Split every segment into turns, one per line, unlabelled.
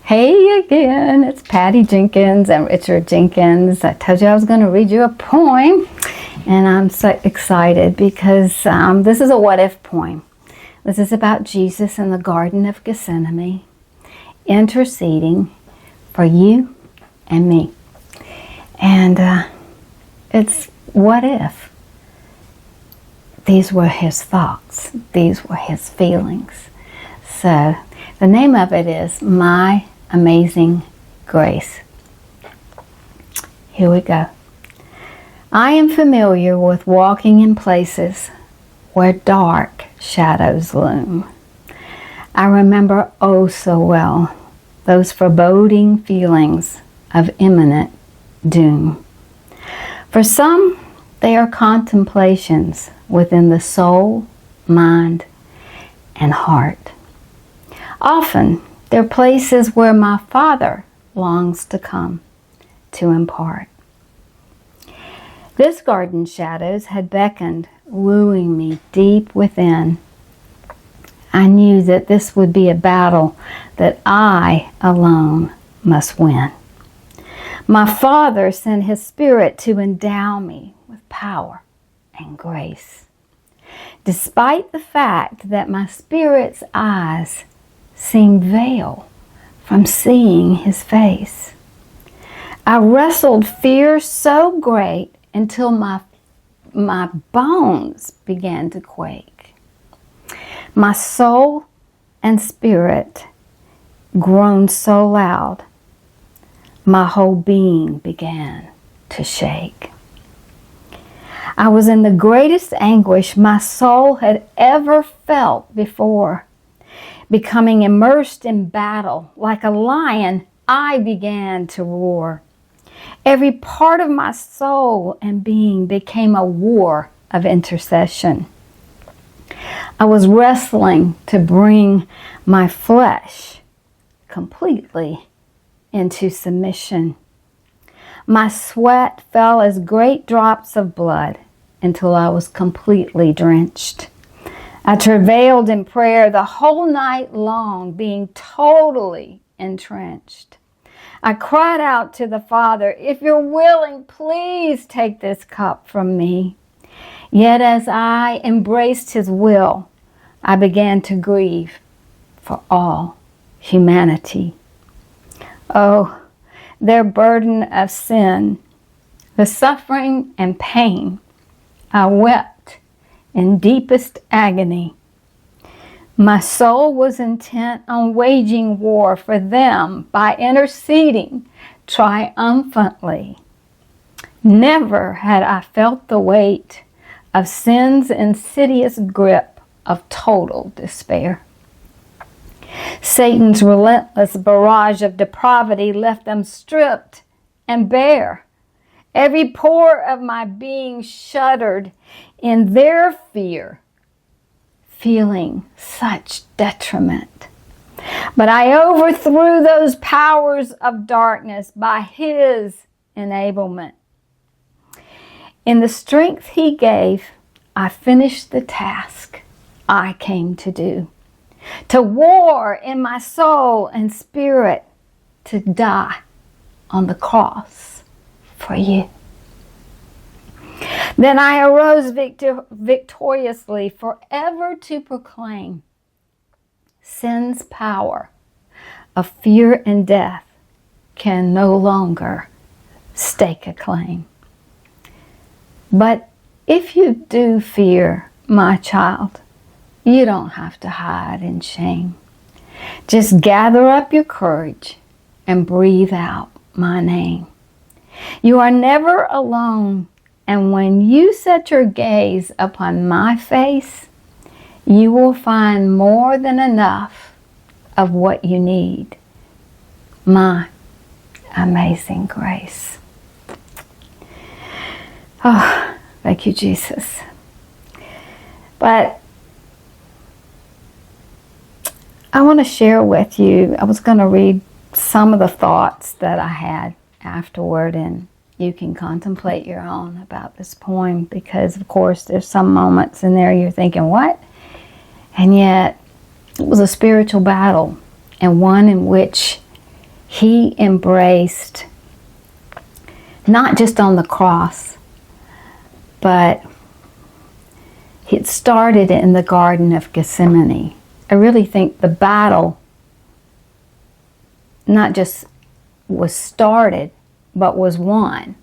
Hey again, it's Patti Jenkins and Richard Jenkins. I told you I was going to read you a poem, and I'm so excited because this is a what-if poem. This is about Jesus in the Garden of Gethsemane, interceding for you and me. And it's what if these were his thoughts, these were his feelings. So the name of it is My Amazing Grace. Here we go. I am familiar with walking in places where dark shadows loom. I remember oh so well those foreboding feelings of imminent doom. For some, they are contemplations within the soul, mind, and heart. Often, they're places where my Father longs to come to impart. This garden shadows had beckoned, wooing me deep within. I knew that this would be a battle that I alone must win. My Father sent his Spirit to endow me with power and grace. Despite the fact that my spirit's eyes seemed veiled from seeing his face, I wrestled fear so great until my bones began to quake. My soul and spirit groaned so loud, my whole being began to shake. I was in the greatest anguish my soul had ever felt before. Becoming immersed in battle, like a lion, I began to roar. Every part of my soul and being became a war of intercession. I was wrestling to bring my flesh completely into submission. My sweat fell as great drops of blood until I was completely drenched. I travailed in prayer the whole night long, being totally entrenched. I cried out to the Father, if you're willing, please take this cup from me. Yet as I embraced his will, I began to grieve for all humanity. Oh, their burden of sin, the suffering and pain, I wept in deepest agony. My soul was intent on waging war for them by interceding triumphantly. Never had I felt the weight of sin's insidious grip of total despair. Satan's relentless barrage of depravity left them stripped and bare. Every pore of my being shuddered in their fear, feeling such detriment. But I overthrew those powers of darkness by his enablement. In the strength he gave, I finished the task I came to do. To war in my soul and spirit, to die on the cross for you. Then I arose victoriously, forever to proclaim sin's power of fear and death can no longer stake a claim. But if you do fear, my child, you don't have to hide in shame. Just gather up your courage and breathe out my name. You are never alone, and when you set your gaze upon my face, you will find more than enough of what you need. My amazing grace. Oh, thank you, Jesus. But I want to share with you, I was going to read some of the thoughts that I had afterward, and you can contemplate your own about this poem, because of course there's some moments in there you're thinking, what? And yet it was a spiritual battle, and one in which He embraced, not just on the cross, but it started in the Garden of Gethsemane. I really think the battle not just was started, but was won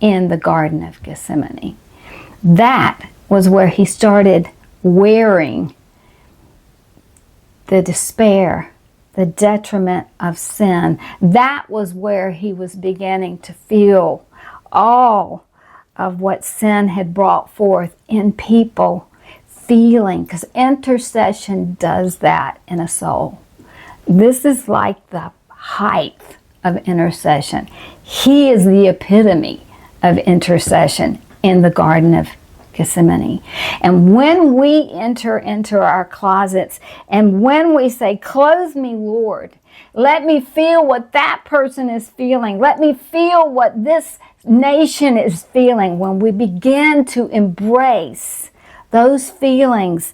in the Garden of Gethsemane. That was where he started wearing the despair, the detriment of sin. That was where he was beginning to feel all of what sin had brought forth in people, feeling, because intercession does that in a soul. This is like the height of intercession. He is the epitome of intercession in the Garden of Gethsemane. And when we enter into our closets and when we say, "Clothe me, Lord, let me feel what that person is feeling. Let me feel what this nation is feeling," when we begin to embrace those feelings,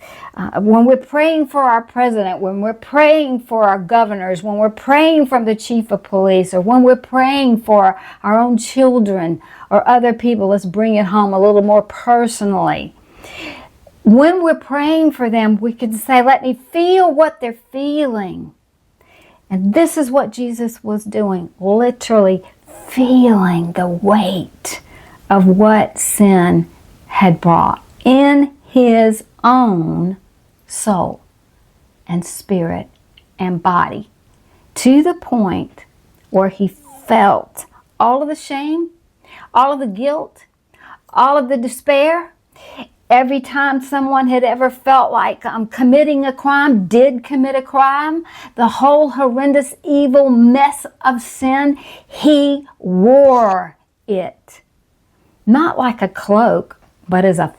when we're praying for our president, when we're praying for our governors, when we're praying for the chief of police, or when we're praying for our own children or other people, let's bring it home a little more personally. When we're praying for them, we can say, "Let me feel what they're feeling." And this is what Jesus was doing, literally feeling the weight of what sin had brought in his own soul and spirit and body, to the point where he felt all of the shame, all of the guilt, all of the despair. Every time someone had ever felt like committing a crime, did commit a crime, the whole horrendous evil mess of sin, he wore it. Not like a cloak, but as a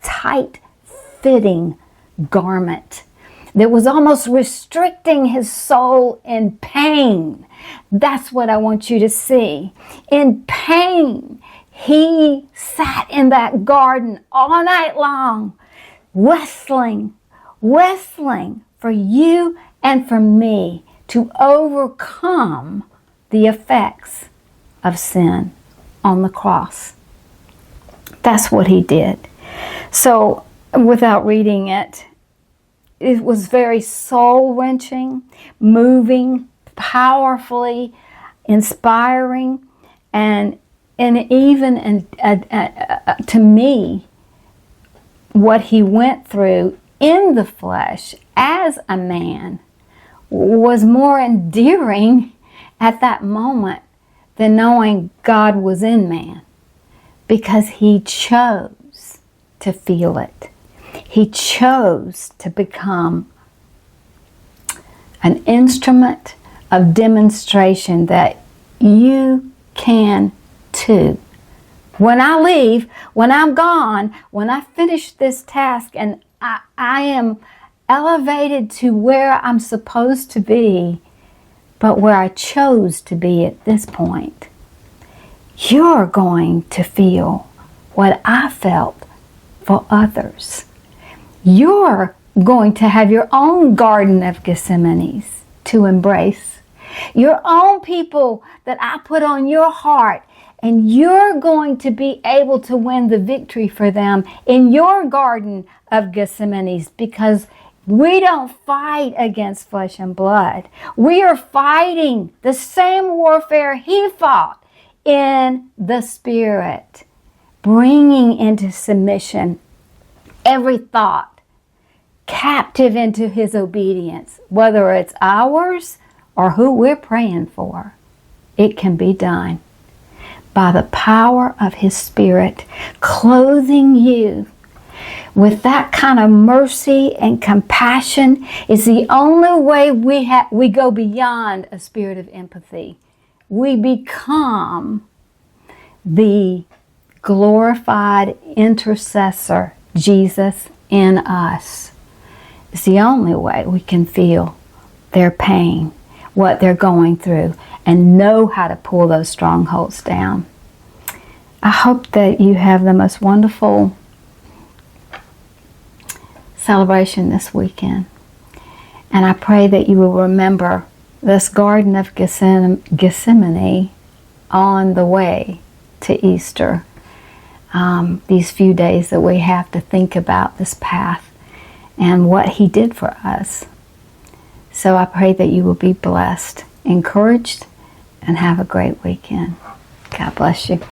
tight-fitting garment that was almost restricting his soul in pain. That's what I want you to see. In pain, he sat in that garden all night long, wrestling for you and for me to overcome the effects of sin on the cross. That's what he did. So, without reading it, it was very soul-wrenching, moving, powerfully inspiring, and even to me, what he went through in the flesh as a man was more endearing at that moment than knowing God was in man, because he chose to feel it. He chose to become an instrument of demonstration that you can too. When I leave, when I'm gone, when I finish this task and I am elevated to where I'm supposed to be, but where I chose to be at this point, you're going to feel what I felt for others. You're going to have your own Garden of Gethsemane to embrace, your own people that I put on your heart, and you're going to be able to win the victory for them in your Garden of Gethsemane, because we don't fight against flesh and blood. We are fighting the same warfare he fought in the Spirit, bringing into submission every thought captive into his obedience, whether it's ours or who we're praying for. It can be done by the power of his Spirit, clothing you with that kind of mercy and compassion. Is the only way we go beyond a spirit of empathy. We become the glorified intercessor, Jesus in us. It's the only way we can feel their pain, what they're going through, and know how to pull those strongholds down. I hope that you have the most wonderful celebration this weekend. And I pray that you will remember this Garden of Gethsemane on the way to Easter. These few days that we have to think about this path and what He did for us. So I pray that you will be blessed, encouraged, and have a great weekend. God bless you.